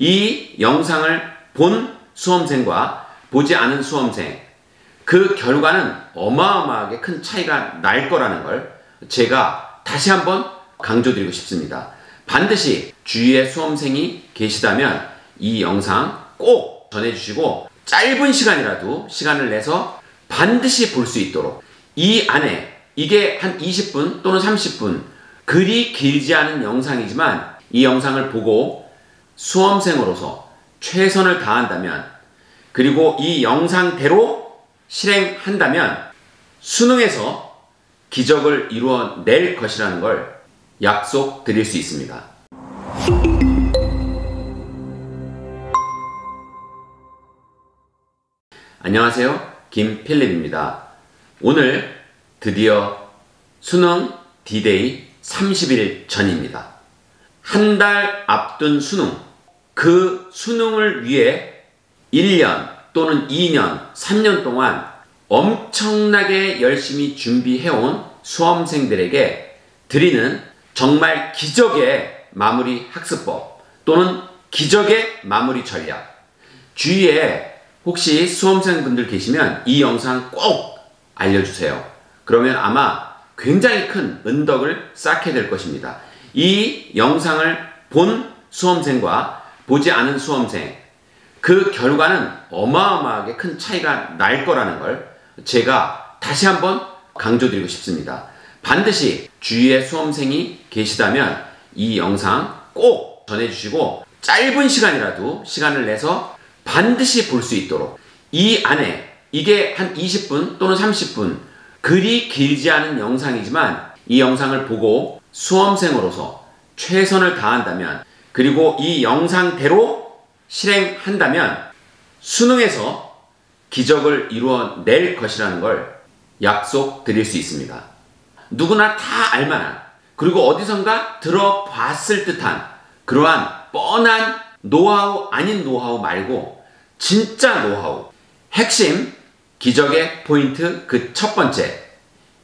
이 영상을 본 수험생과 보지 않은 수험생, 그 결과는 어마어마하게 큰 차이가 날 거라는 걸 제가 다시 한번 강조드리고 싶습니다. 반드시 주위에 수험생이 계시다면 이 영상 꼭 전해주시고 짧은 시간이라도 시간을 내서 반드시 볼 수 있도록, 이 안에 이게 한 20분 또는 30분 그리 길지 않은 영상이지만 이 영상을 보고 수험생으로서 최선을 다한다면, 그리고 이 영상대로 실행한다면 수능에서 기적을 이루어낼 것이라는 걸 약속드릴 수 있습니다. 안녕하세요, 김필립입니다. 오늘 드디어 수능 D-Day 30일 전입니다. 한 달 앞둔 수능, 그 수능을 위해 1년 또는 2년, 3년 동안 엄청나게 열심히 준비해온 수험생들에게 드리는 정말 기적의 마무리 학습법 또는 기적의 마무리 전략. 주위에 혹시 수험생분들 계시면 이 영상 꼭 알려주세요. 그러면 아마 굉장히 큰 은덕을 쌓게 될 것입니다. 이 영상을 본 수험생과 보지 않은 수험생, 그 결과는 어마어마하게 큰 차이가 날 거라는 걸 제가 다시 한번 강조드리고 싶습니다. 반드시 주위에 수험생이 계시다면 이 영상 꼭 전해주시고 짧은 시간이라도 시간을 내서 반드시 볼 수 있도록, 이 안에 이게 한 20분 또는 30분 그리 길지 않은 영상이지만 이 영상을 보고 수험생으로서 최선을 다한다면, 그리고 이 영상대로 실행한다면 수능에서 기적을 이루어낼 것이라는 걸 약속드릴 수 있습니다. 누구나 다 알만한, 그리고 어디선가 들어봤을 듯한 그러한 뻔한 노하우 아닌 노하우 말고 진짜 노하우, 핵심 기적의 포인트, 그 첫 번째,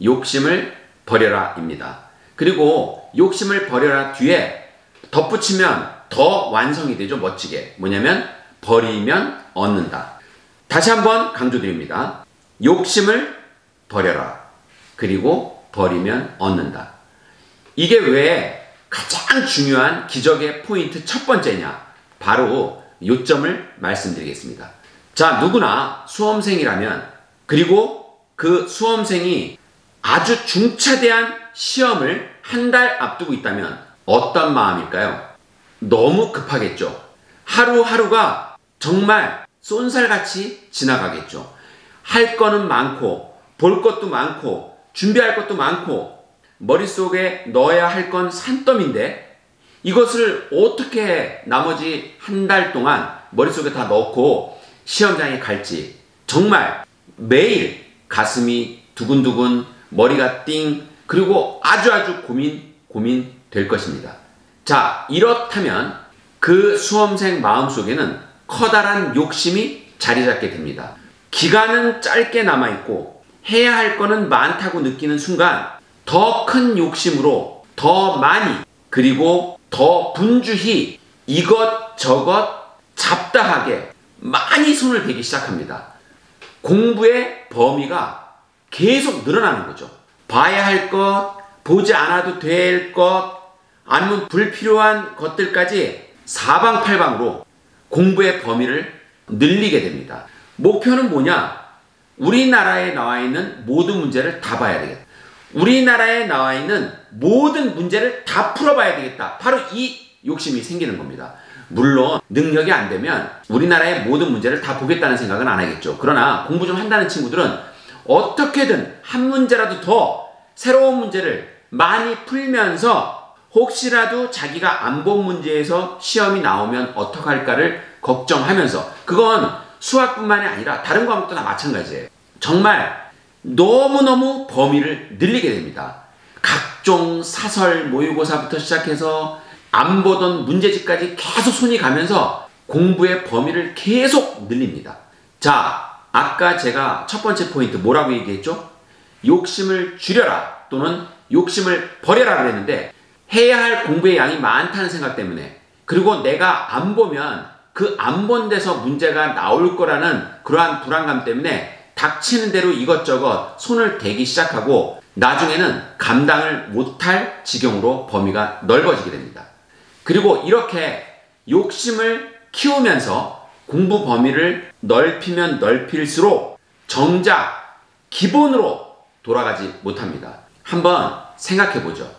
욕심을 버려라 입니다. 그리고 욕심을 버려라 뒤에 덧붙이면 더 완성이 되죠. 멋지게. 뭐냐면 버리면 얻는다. 다시 한번 강조드립니다. 욕심을 버려라. 그리고 버리면 얻는다. 이게 왜 가장 중요한 기적의 포인트 첫 번째냐? 바로 요점을 말씀드리겠습니다. 자, 누구나 수험생이라면, 그리고 그 수험생이 아주 중차대한 시험을 한 달 앞두고 있다면 어떤 마음일까요? 너무 급하겠죠. 하루하루가 정말 쏜살같이 지나가겠죠. 할 거는 많고 볼 것도 많고 준비할 것도 많고 머릿속에 넣어야 할 건 산더미인데 이것을 어떻게 나머지 한 달 동안 머릿속에 다 넣고 시험장에 갈지 정말 매일 가슴이 두근두근, 머리가 띵, 그리고 아주 고민 될 것입니다. 자, 이렇다면 그 수험생 마음속에는 커다란 욕심이 자리 잡게 됩니다. 기간은 짧게 남아있고 해야 할 거는 많다고 느끼는 순간 더 큰 욕심으로 더 많이, 그리고 더 분주히 이것저것 잡다하게 많이 손을 대기 시작합니다. 공부의 범위가 계속 늘어나는 거죠. 봐야 할 것, 보지 않아도 될 것, 아니면 불필요한 것들까지 사방팔방으로 공부의 범위를 늘리게 됩니다. 목표는 뭐냐? 우리나라에 나와 있는 모든 문제를 다 봐야 되겠다. 우리나라에 나와 있는 모든 문제를 다 풀어봐야 되겠다. 바로 이 욕심이 생기는 겁니다. 물론 능력이 안 되면 우리나라의 모든 문제를 다 보겠다는 생각은 안 하겠죠. 그러나 공부 좀 한다는 친구들은 어떻게든 한 문제라도 더 새로운 문제를 많이 풀면서 혹시라도 자기가 안 본 문제에서 시험이 나오면 어떡할까를 걱정하면서, 그건 수학뿐만이 아니라 다른 과목도 다 마찬가지예요. 정말 너무너무 범위를 늘리게 됩니다. 각종 사설 모의고사부터 시작해서 안 보던 문제집까지 계속 손이 가면서 공부의 범위를 계속 늘립니다. 자, 아까 제가 첫 번째 포인트 뭐라고 얘기했죠? 욕심을 줄여라 또는 욕심을 버려라 그랬는데 해야 할 공부의 양이 많다는 생각 때문에 그리고 내가 안 보면 그 안 본 데서 문제가 나올 거라는 그러한 불안감 때문에 닥치는 대로 이것저것 손을 대기 시작하고 나중에는 감당을 못할 지경으로 범위가 넓어지게 됩니다. 그리고 이렇게 욕심을 키우면서 공부 범위를 넓히면 넓힐수록 정작 기본으로 돌아가지 못합니다. 한번 생각해 보죠.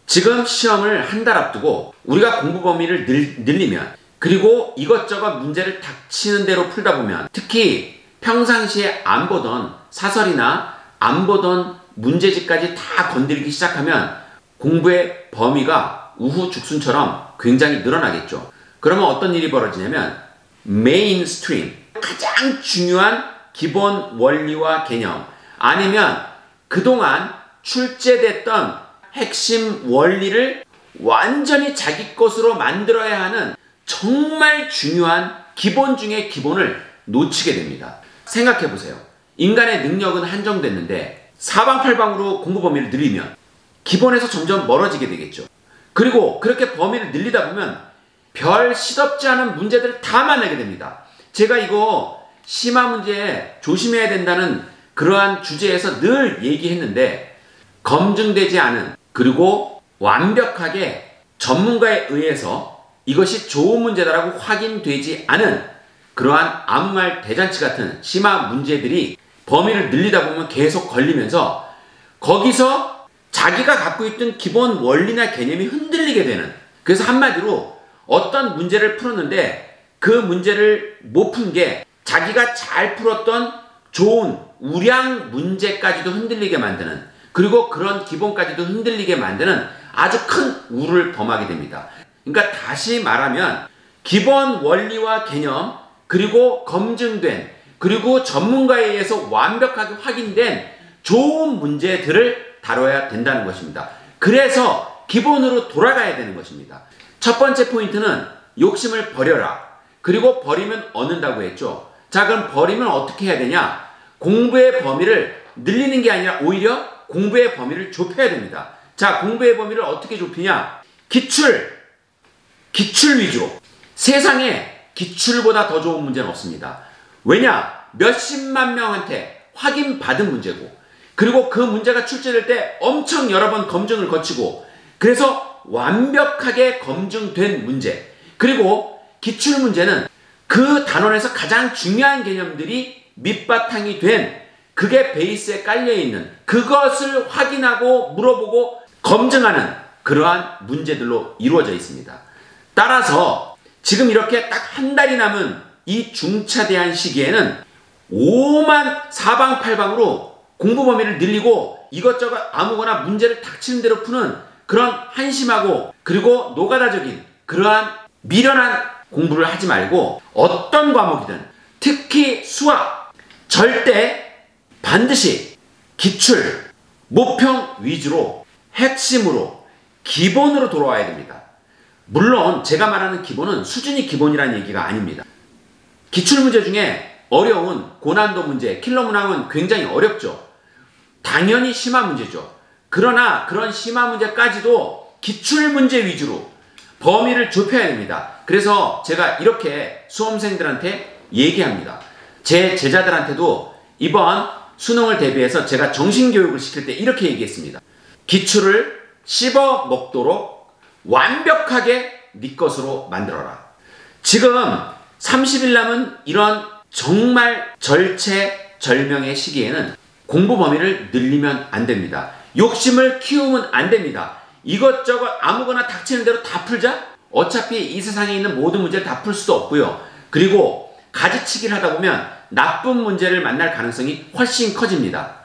지금 시험을 한 달 앞두고 우리가 공부 범위를 늘리면, 그리고 이것저것 문제를 닥치는 대로 풀다 보면, 특히 평상시에 안 보던 사설이나 안 보던 문제집까지 다 건드리기 시작하면 공부의 범위가 우후죽순처럼 굉장히 늘어나겠죠. 그러면 어떤 일이 벌어지냐면 메인스트림, 가장 중요한 기본 원리와 개념, 아니면 그동안 출제됐던 핵심 원리를 완전히 자기 것으로 만들어야 하는 정말 중요한 기본 중의 기본을 놓치게 됩니다. 생각해 보세요. 인간의 능력은 한정됐는데 사방팔방으로 공부 범위를 늘리면 기본에서 점점 멀어지게 되겠죠. 그리고 그렇게 범위를 늘리다 보면 별 시덥지 않은 문제들을 다 만나게 됩니다. 제가 이거 심화 문제에 조심해야 된다는 그러한 주제에서 늘 얘기했는데, 검증되지 않은, 그리고 완벽하게 전문가에 의해서 이것이 좋은 문제다라고 확인되지 않은 그러한 아무 말 대잔치 같은 심화 문제들이 범위를 늘리다 보면 계속 걸리면서 거기서 자기가 갖고 있던 기본 원리나 개념이 흔들리게 되는, 그래서 한마디로 어떤 문제를 풀었는데 그 문제를 못 푼 게 자기가 잘 풀었던 좋은 우량 문제까지도 흔들리게 만드는, 그리고 그런 기본까지도 흔들리게 만드는 아주 큰 우를 범하게 됩니다. 그러니까 다시 말하면 기본 원리와 개념, 그리고 검증된, 그리고 전문가에 의해서 완벽하게 확인된 좋은 문제들을 다뤄야 된다는 것입니다. 그래서 기본으로 돌아가야 되는 것입니다. 첫 번째 포인트는 욕심을 버려라. 그리고 버리면 얻는다고 했죠. 자, 그럼 버리면 어떻게 해야 되냐? 공부의 범위를 늘리는 게 아니라 오히려 공부의 범위를 좁혀야 됩니다. 자, 공부의 범위를 어떻게 좁히냐? 기출 위주로. 세상에 기출보다 더 좋은 문제는 없습니다. 왜냐? 몇십만 명한테 확인받은 문제고, 그리고 그 문제가 출제될 때 엄청 여러 번 검증을 거치고, 그래서 완벽하게 검증된 문제, 그리고 기출 문제는 그 단원에서 가장 중요한 개념들이 밑바탕이 된, 그게 베이스에 깔려있는, 그것을 확인하고 물어보고 검증하는 그러한 문제들로 이루어져 있습니다. 따라서 지금 이렇게 딱 한 달이 남은 이 중차대한 시기에는 오만 사방팔방으로 공부 범위를 늘리고 이것저것 아무거나 문제를 닥치는 대로 푸는 그런 한심하고 그리고 노가다적인 그러한 미련한 공부를 하지 말고, 어떤 과목이든 특히 수학, 절대 반드시 기출, 모평 위주로 핵심으로 기본으로 돌아와야 됩니다. 물론 제가 말하는 기본은 수준이 기본이라는 얘기가 아닙니다. 기출문제 중에 어려운 고난도 문제, 킬러 문항은 굉장히 어렵죠. 당연히 심화 문제죠. 그러나 그런 심화 문제까지도 기출문제 위주로 범위를 좁혀야 됩니다. 그래서 제가 이렇게 수험생들한테 얘기합니다. 제 제자들한테도 이번 수능을 대비해서 제가 정신교육을 시킬 때 이렇게 얘기했습니다. 기출을 씹어 먹도록 완벽하게 네 것으로 만들어라. 지금 30일 남은 이런 정말 절체절명의 시기에는 공부 범위를 늘리면 안 됩니다. 욕심을 키우면 안 됩니다. 이것저것 아무거나 닥치는 대로 다 풀자? 어차피 이 세상에 있는 모든 문제를 다 풀 수도 없고요. 그리고 가지치기를 하다 보면 나쁜 문제를 만날 가능성이 훨씬 커집니다.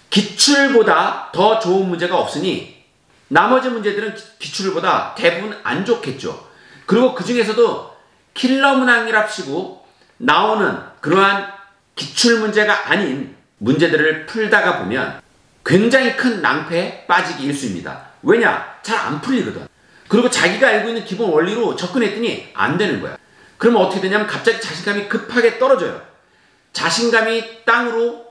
기출보다 더 좋은 문제가 없으니 나머지 문제들은 기출보다 대부분 안 좋겠죠. 그리고 그 중에서도 킬러 문항이랍시고 나오는 그러한 기출 문제가 아닌 문제들을 풀다가 보면 굉장히 큰 낭패에 빠지기 일쑤입니다. 왜냐? 잘 안 풀리거든. 그리고 자기가 알고 있는 기본 원리로 접근했더니 안 되는 거야. 그러면 어떻게 되냐면 갑자기 자신감이 급하게 떨어져요. 자신감이 땅으로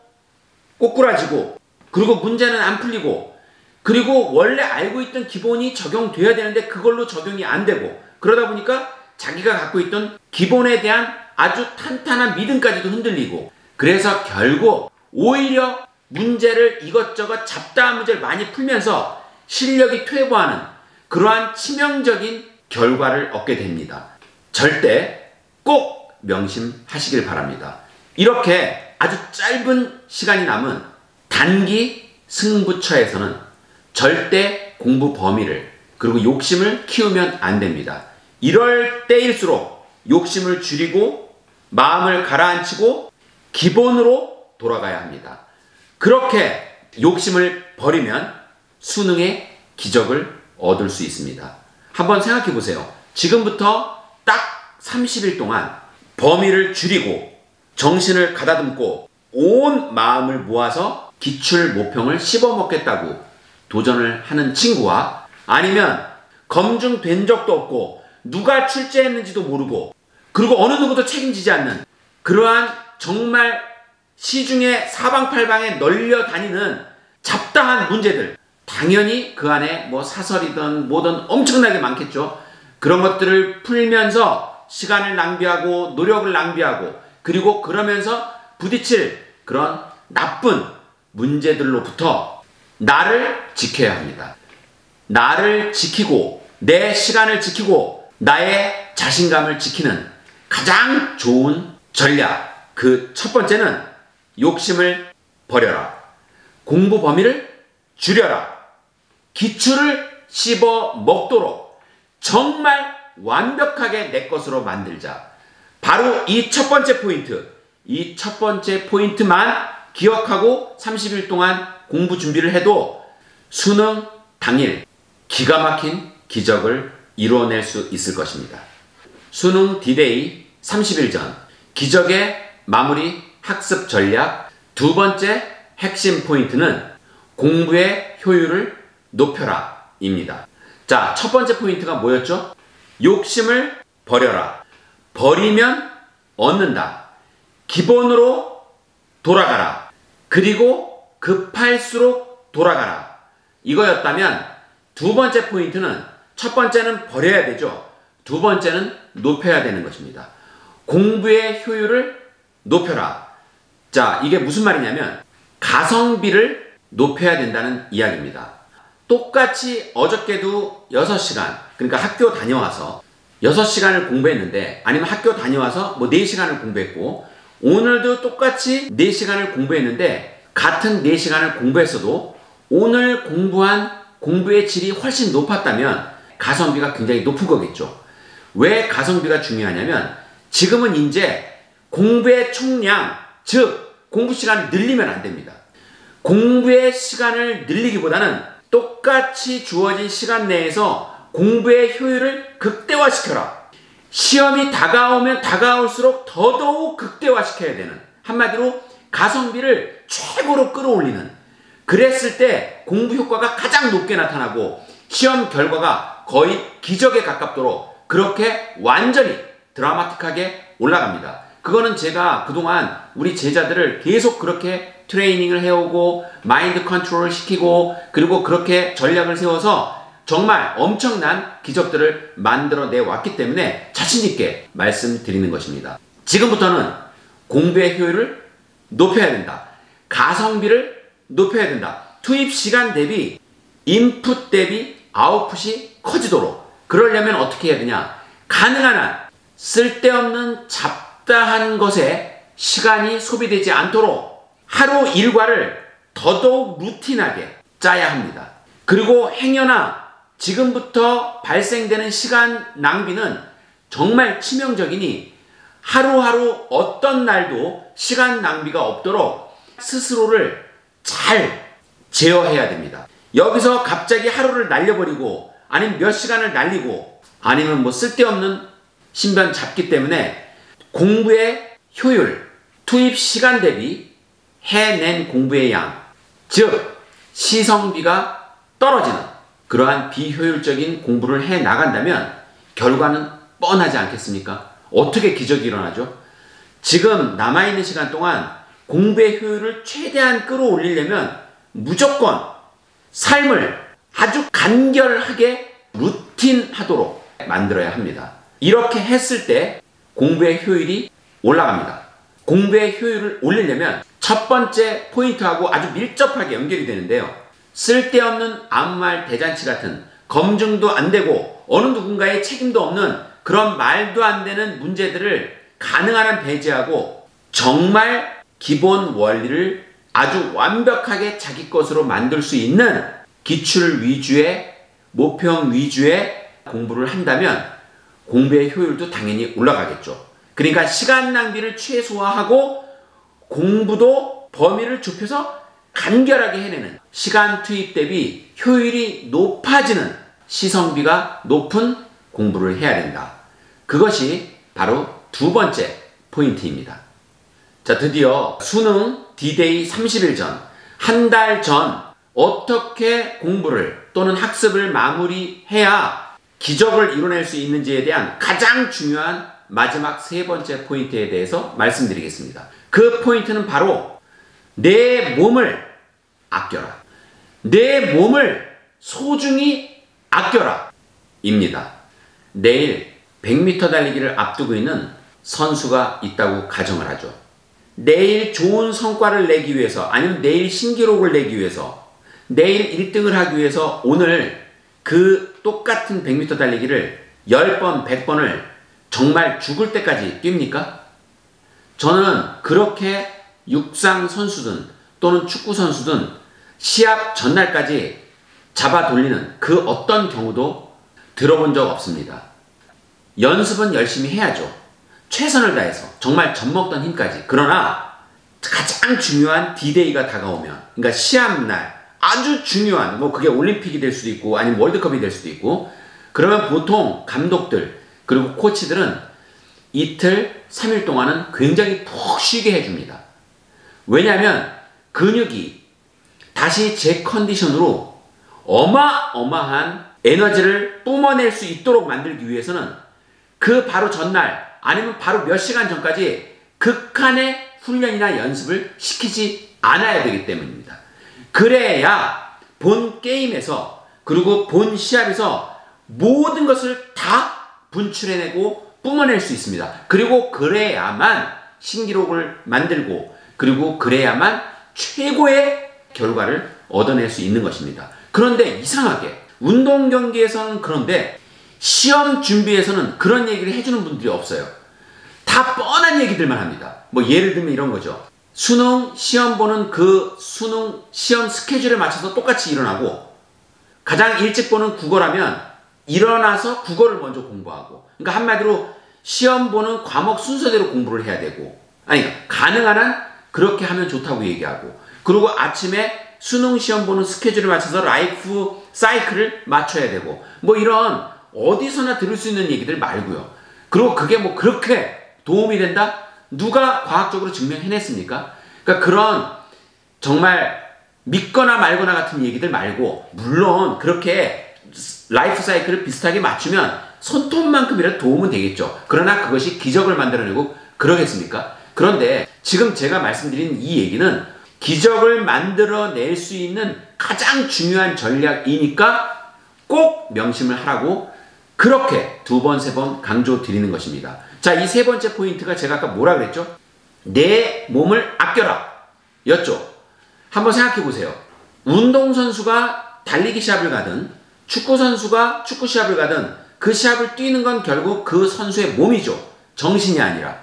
꼬꾸라지고, 그리고 문제는 안 풀리고, 그리고 원래 알고 있던 기본이 적용돼야 되는데 그걸로 적용이 안 되고, 그러다 보니까 자기가 갖고 있던 기본에 대한 아주 탄탄한 믿음까지도 흔들리고, 그래서 결국 오히려 문제를 이것저것 잡다한 문제를 많이 풀면서 실력이 퇴보하는 그러한 치명적인 결과를 얻게 됩니다. 절대 꼭 명심하시길 바랍니다. 이렇게 아주 짧은 시간이 남은 단기 승부처에서는 절대 공부 범위를 그리고 욕심을 키우면 안 됩니다. 이럴 때일수록 욕심을 줄이고 마음을 가라앉히고 기본으로 돌아가야 합니다. 그렇게 욕심을 버리면 수능의 기적을 얻을 수 있습니다. 한번 생각해 보세요. 지금부터 딱 30일 동안 범위를 줄이고 정신을 가다듬고 온 마음을 모아서 기출 모평을 씹어먹겠다고 도전을 하는 친구와, 아니면 검증된 적도 없고 누가 출제했는지도 모르고 그리고 어느 누구도 책임지지 않는 그러한 정말 시중에 사방팔방에 널려 다니는 잡다한 문제들, 당연히 그 안에 뭐 사설이든 뭐든 엄청나게 많겠죠. 그런 것들을 풀면서 시간을 낭비하고 노력을 낭비하고, 그리고 그러면서 부딪힐 그런 나쁜 문제들로부터 나를 지켜야 합니다. 나를 지키고 내 시간을 지키고 나의 자신감을 지키는 가장 좋은 전략, 그 첫 번째는 욕심을 버려라. 공부 범위를 줄여라. 기출을 씹어 먹도록 정말 완벽하게 내 것으로 만들자. 바로 이 첫 번째 포인트, 이 첫 번째 포인트만 기억하고 30일 동안 공부 준비를 해도 수능 당일 기가 막힌 기적을 이루어낼 수 있을 것입니다. 수능 D-Day 30일 전 기적의 마무리 학습 전략 두 번째 핵심 포인트는 공부의 효율을 높여라 입니다. 자, 첫 번째 포인트가 뭐였죠? 욕심을 버려라. 버리면 얻는다. 기본으로 돌아가라. 그리고 급할수록 돌아가라. 이거였다면 두 번째 포인트는, 첫 번째는 버려야 되죠. 두 번째는 높여야 되는 것입니다. 공부의 효율을 높여라. 자, 이게 무슨 말이냐면 가성비를 높여야 된다는 이야기입니다. 똑같이 어저께도 6시간, 그러니까 학교 다녀와서 6시간을 공부했는데, 아니면 학교 다녀와서 뭐 4시간을 공부했고, 오늘도 똑같이 4시간을 공부했는데, 같은 4시간을 공부했어도 오늘 공부한 공부의 질이 훨씬 높았다면 가성비가 굉장히 높은 거겠죠. 왜 가성비가 중요하냐면 지금은 이제 공부의 총량, 즉 공부 시간을 늘리면 안 됩니다. 공부의 시간을 늘리기보다는 똑같이 주어진 시간 내에서 공부의 효율을 극대화시켜라. 시험이 다가오면 다가올수록 더더욱 극대화시켜야 되는, 한마디로 가성비를 최고로 끌어올리는, 그랬을 때 공부 효과가 가장 높게 나타나고 시험 결과가 거의 기적에 가깝도록 그렇게 완전히 드라마틱하게 올라갑니다. 그거는 제가 그동안 우리 제자들을 계속 그렇게 트레이닝을 해오고 마인드 컨트롤을 시키고 그리고 그렇게 전략을 세워서 정말 엄청난 기적들을 만들어내 왔기 때문에 자신있게 말씀드리는 것입니다. 지금부터는 공부의 효율을 높여야 된다. 가성비를 높여야 된다. 투입 시간 대비 인풋 대비 아웃풋이 커지도록, 그러려면 어떻게 해야 되냐? 가능한 한 쓸데없는 잡다한 것에 시간이 소비되지 않도록 하루 일과를 더더욱 루틴하게 짜야 합니다. 그리고 행여나 지금부터 발생되는 시간 낭비는 정말 치명적이니 하루하루 어떤 날도 시간 낭비가 없도록 스스로를 잘 제어해야 됩니다. 여기서 갑자기 하루를 날려버리고 아니면 몇 시간을 날리고 아니면 뭐 쓸데없는 신변 잡기 때문에 공부의 효율, 투입 시간 대비 해낸 공부의 양, 즉 시성비가 떨어지는 그러한 비효율적인 공부를 해 나간다면 결과는 뻔하지 않겠습니까? 어떻게 기적이 일어나죠? 지금 남아있는 시간 동안 공부의 효율을 최대한 끌어올리려면 무조건 삶을 아주 간결하게 루틴하도록 만들어야 합니다. 이렇게 했을 때 공부의 효율이 올라갑니다. 공부의 효율을 올리려면 첫 번째 포인트하고 아주 밀접하게 연결이 되는데요. 쓸데없는 아무 말 대잔치 같은 검증도 안 되고 어느 누군가의 책임도 없는 그런 말도 안 되는 문제들을 가능한 한 배제하고 정말 기본 원리를 아주 완벽하게 자기 것으로 만들 수 있는 기출 위주의 모평 위주의 공부를 한다면 공부의 효율도 당연히 올라가겠죠. 그러니까 시간 낭비를 최소화하고 공부도 범위를 좁혀서 간결하게 해내는 시간 투입 대비 효율이 높아지는 시성비가 높은 공부를 해야 된다. 그것이 바로 두 번째 포인트입니다. 자, 드디어 수능 D-Day 30일 전, 한 달 전 어떻게 공부를 또는 학습을 마무리해야 기적을 이뤄낼 수 있는지에 대한 가장 중요한 마지막 세 번째 포인트에 대해서 말씀드리겠습니다. 그 포인트는 바로 내 몸을 아껴라. 내 몸을 소중히 아껴라 입니다. 내일 100m 달리기를 앞두고 있는 선수가 있다고 가정을 하죠. 내일 좋은 성과를 내기 위해서, 아니면 내일 신기록을 내기 위해서, 내일 1등을 하기 위해서 오늘 그 똑같은 100m 달리기를 10번, 100번을 정말 죽을 때까지 뜁니까? 저는 그렇게 육상 선수든 또는 축구 선수든 시합 전날까지 잡아 돌리는 그 어떤 경우도 들어본 적 없습니다. 연습은 열심히 해야죠. 최선을 다해서 정말 젖먹던 힘까지. 그러나 가장 중요한 D-Day가 다가오면, 그러니까 시합날 아주 중요한, 뭐 그게 올림픽이 될 수도 있고 아니면 월드컵이 될 수도 있고, 그러면 보통 감독들 그리고 코치들은 이틀 3일 동안은 굉장히 푹 쉬게 해줍니다. 왜냐하면 근육이 다시 제 컨디션으로 어마어마한 에너지를 뿜어낼 수 있도록 만들기 위해서는 그 바로 전날 아니면 바로 몇 시간 전까지 극한의 훈련이나 연습을 시키지 않아야 되기 때문입니다. 그래야 본 게임에서 그리고 본 시합에서 모든 것을 다 분출해내고 뿜어낼 수 있습니다. 그리고 그래야만 신기록을 만들고 그리고 그래야만 최고의 결과를 얻어낼 수 있는 것입니다. 그런데 이상하게 운동 경기에서는 그런데 시험 준비에서는 그런 얘기를 해주는 분들이 없어요. 다 뻔한 얘기들만 합니다. 뭐 예를 들면 이런 거죠. 수능 시험 보는 그 수능 시험 스케줄에 맞춰서 똑같이 일어나고, 가장 일찍 보는 국어라면 일어나서 국어를 먼저 공부하고, 그러니까 한마디로 시험 보는 과목 순서대로 공부를 해야 되고, 아니 가능한 한 그렇게 하면 좋다고 얘기하고, 그리고 아침에 수능 시험 보는 스케줄에 맞춰서 라이프 사이클을 맞춰야 되고, 뭐 이런 어디서나 들을 수 있는 얘기들 말고요. 그리고 그게 뭐 그렇게 도움이 된다? 누가 과학적으로 증명해냈습니까? 그러니까 그런 정말 믿거나 말거나 같은 얘기들 말고, 물론 그렇게 라이프 사이클을 비슷하게 맞추면 손톱만큼이라도 도움은 되겠죠. 그러나 그것이 기적을 만들어내고 그러겠습니까? 그런데 지금 제가 말씀드린 이 얘기는 기적을 만들어낼 수 있는 가장 중요한 전략이니까 꼭 명심을 하라고 그렇게 두 번, 세 번 강조 드리는 것입니다. 자, 이 세 번째 포인트가 제가 아까 뭐라 그랬죠? 내 몸을 아껴라 였죠. 한번 생각해 보세요. 운동선수가 달리기 시합을 가든 축구선수가 축구 시합을 가든 그 시합을 뛰는 건 결국 그 선수의 몸이죠. 정신이 아니라.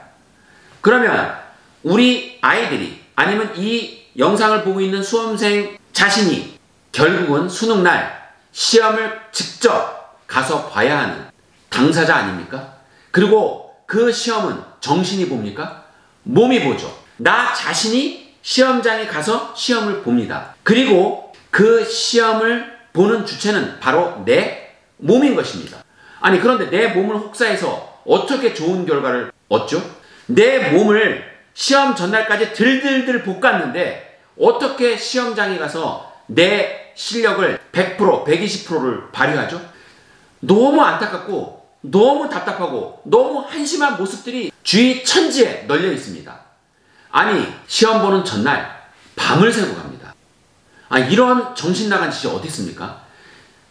그러면 우리 아이들이 아니면 이 영상을 보고 있는 수험생 자신이 결국은 수능날 시험을 직접 가서 봐야 하는 당사자 아닙니까? 그리고 그 시험은 정신이 봅니까? 몸이 보죠. 나 자신이 시험장에 가서 시험을 봅니다. 그리고 그 시험을 보는 주체는 바로 내 몸인 것입니다. 아니 그런데 내 몸을 혹사해서 어떻게 좋은 결과를 얻죠? 내 몸을 시험 전날까지 들들들 볶았는데 어떻게 시험장에 가서 내 실력을 100%, 120%를 발휘하죠? 너무 안타깝고 너무 답답하고 너무 한심한 모습들이 주위 천지에 널려 있습니다. 아니 시험 보는 전날 밤을 새고 갑니다. 이런 정신 나간 짓이 어디 있습니까?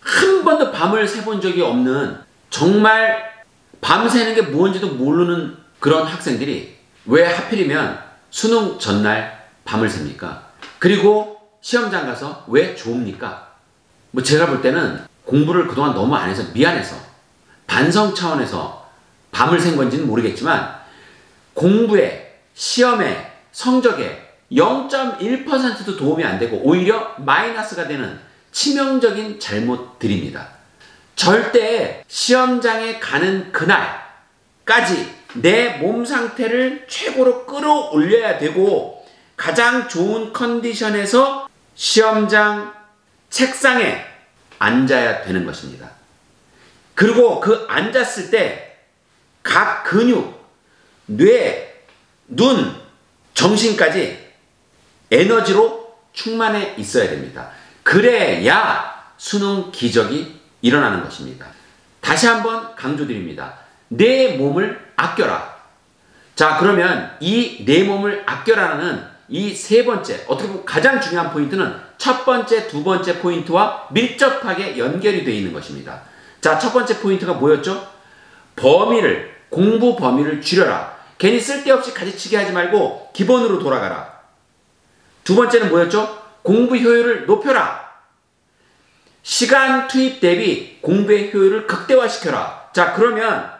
한 번도 밤을 새본 적이 없는 정말 밤새는 게 뭔지도 모르는 그런 학생들이 왜 하필이면 수능 전날 밤을 셉니까? 그리고 시험장 가서 왜 좋습니까? 뭐 제가 볼 때는 공부를 그동안 너무 안 해서 미안해서 반성 차원에서 밤을 샌 건지는 모르겠지만 공부에, 시험에, 성적에 0.1%도 도움이 안 되고 오히려 마이너스가 되는 치명적인 잘못들입니다. 절대 시험장에 가는 그날까지 내 몸 상태를 최고로 끌어올려야 되고 가장 좋은 컨디션에서 시험장 책상에 앉아야 되는 것입니다. 그리고 그 앉았을 때 각 근육, 뇌, 눈, 정신까지 에너지로 충만해 있어야 됩니다. 그래야 수능 기적이 일어나는 것입니다. 다시 한번 강조드립니다. 내 몸을 아껴라. 자, 그러면 이 내 몸을 아껴라는 이 세 번째, 어떻게 보면 가장 중요한 포인트는 첫 번째, 두 번째 포인트와 밀접하게 연결이 되어 있는 것입니다. 자, 첫 번째 포인트가 뭐였죠? 공부 범위를 줄여라. 괜히 쓸데없이 가지치기 하지 말고 기본으로 돌아가라. 두 번째는 뭐였죠? 공부 효율을 높여라. 시간 투입 대비 공부의 효율을 극대화시켜라. 자, 그러면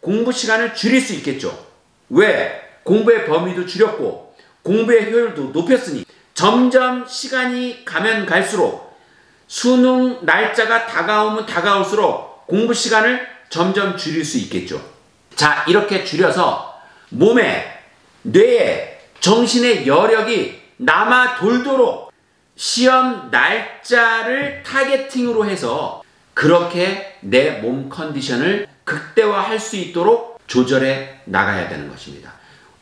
공부 시간을 줄일 수 있겠죠. 왜? 공부의 범위도 줄였고 공부의 효율도 높였으니 점점 시간이 가면 갈수록 수능 날짜가 다가오면 다가올수록 공부 시간을 점점 줄일 수 있겠죠. 자, 이렇게 줄여서 몸에, 뇌에, 정신의 여력이 남아 돌도록 시험 날짜를 타겟팅으로 해서 그렇게 내 몸 컨디션을 극대화할 수 있도록 조절해 나가야 되는 것입니다.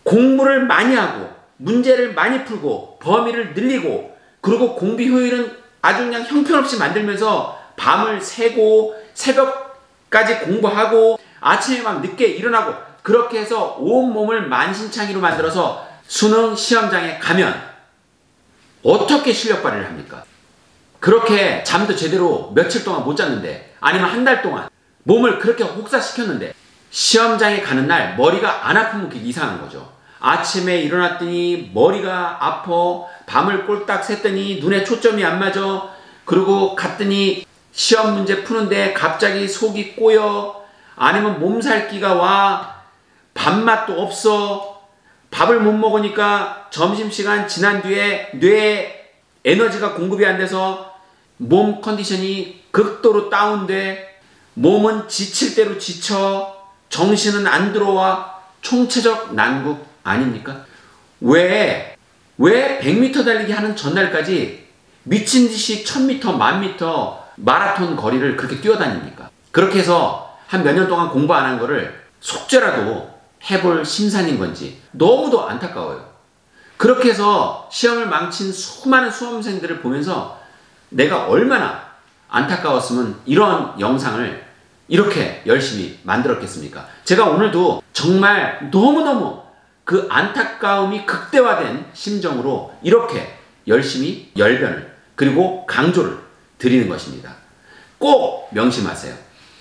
공부를 많이 하고 문제를 많이 풀고 범위를 늘리고 그리고 공부 효율은 아주 그냥 형편없이 만들면서 밤을 새고 새벽까지 공부하고 아침에 막 늦게 일어나고 그렇게 해서 온몸을 만신창이로 만들어서 수능 시험장에 가면 어떻게 실력 발휘를 합니까? 그렇게 잠도 제대로 며칠 동안 못 잤는데 아니면 한 달 동안 몸을 그렇게 혹사시켰는데 시험장에 가는 날 머리가 안 아프면 그게 이상한 거죠. 아침에 일어났더니 머리가 아파, 밤을 꼴딱 샜더니 눈에 초점이 안 맞아, 그리고 갔더니 시험 문제 푸는데 갑자기 속이 꼬여, 아니면 몸살기가 와, 밥맛도 없어, 밥을 못 먹으니까 점심시간 지난 뒤에 뇌에 에너지가 공급이 안 돼서 몸 컨디션이 극도로 다운돼, 몸은 지칠 대로 지쳐, 정신은 안 들어와, 총체적 난국 아닙니까? 왜 100m 달리기 하는 전날까지 미친 듯이 1000m, 1000m 마라톤 거리를 그렇게 뛰어다닙니까? 그렇게 해서 한 몇 년 동안 공부 안 한 거를 속죄라도 해볼 심산인 건지 너무도 안타까워요. 그렇게 해서 시험을 망친 수많은 수험생들을 보면서 내가 얼마나 안타까웠으면 이런 영상을 이렇게 열심히 만들었겠습니까? 제가 오늘도 정말 너무너무 그 안타까움이 극대화된 심정으로 이렇게 열심히 열변을 그리고 강조를 드리는 것입니다. 꼭 명심하세요.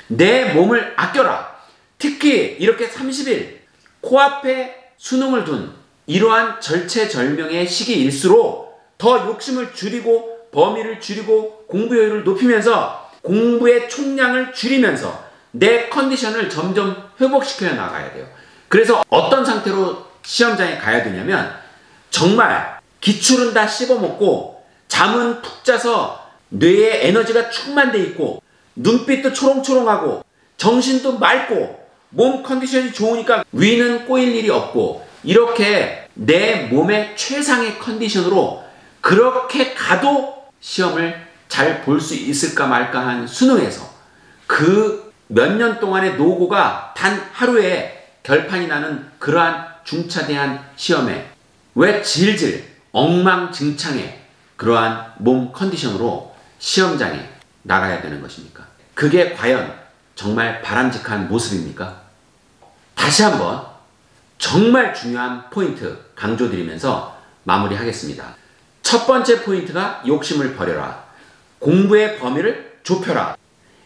내 몸을 아껴라. 특히 이렇게 30일 코앞에 수능을 둔 이러한 절체절명의 시기일수록 더 욕심을 줄이고 범위를 줄이고 공부 효율을 높이면서 공부의 총량을 줄이면서 내 컨디션을 점점 회복시켜 나가야 돼요. 그래서 어떤 상태로 시험장에 가야 되냐면 정말 기출은 다 씹어먹고 잠은 푹 자서 뇌에 에너지가 충만돼 있고 눈빛도 초롱초롱하고 정신도 맑고 몸 컨디션이 좋으니까 위는 꼬일 일이 없고 이렇게 내 몸의 최상의 컨디션으로 그렇게 가도 시험을 잘 볼 수 있을까 말까 한 수능에서 그 몇 년 동안의 노고가 단 하루에 결판이 나는 그러한 중차대한 시험에 왜 질질 엉망진창의 그러한 몸 컨디션으로 시험장에 나가야 되는 것입니까? 그게 과연 정말 바람직한 모습입니까? 다시 한번 정말 중요한 포인트 강조드리면서 마무리하겠습니다. 첫 번째 포인트가 욕심을 버려라. 공부의 범위를 좁혀라.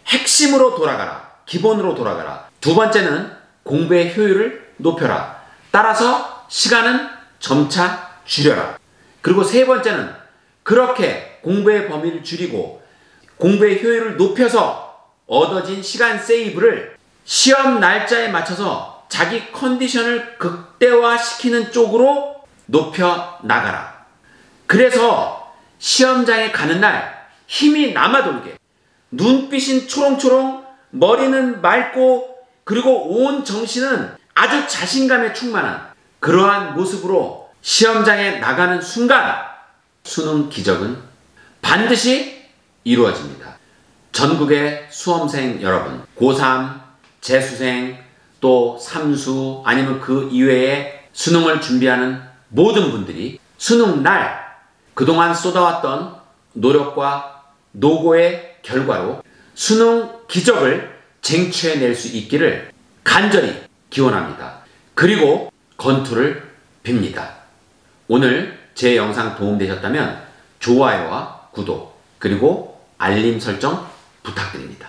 핵심으로 돌아가라. 기본으로 돌아가라. 두 번째는 공부의 효율을 높여라. 따라서 시간은 점차 줄여라. 그리고 세 번째는 그렇게 공부의 범위를 줄이고 공부의 효율을 높여서 얻어진 시간 세이브를 시험 날짜에 맞춰서 자기 컨디션을 극대화시키는 쪽으로 높여 나가라. 그래서 시험장에 가는 날 힘이 남아돌게, 눈빛은 초롱초롱, 머리는 맑고, 그리고 온 정신은 아주 자신감에 충만한 그러한 모습으로 시험장에 나가는 순간 수능 기적은 반드시 이루어집니다. 전국의 수험생 여러분, 고3, 재수생, 또 삼수 아니면 그 이외에 수능을 준비하는 모든 분들이 수능 날 그동안 쏟아왔던 노력과 노고의 결과로 수능 기적을 쟁취해낼 수 있기를 간절히 기원합니다. 그리고 건투를 빕니다. 오늘 제 영상 도움되셨다면 좋아요와 구독 그리고 알림 설정 부탁드립니다.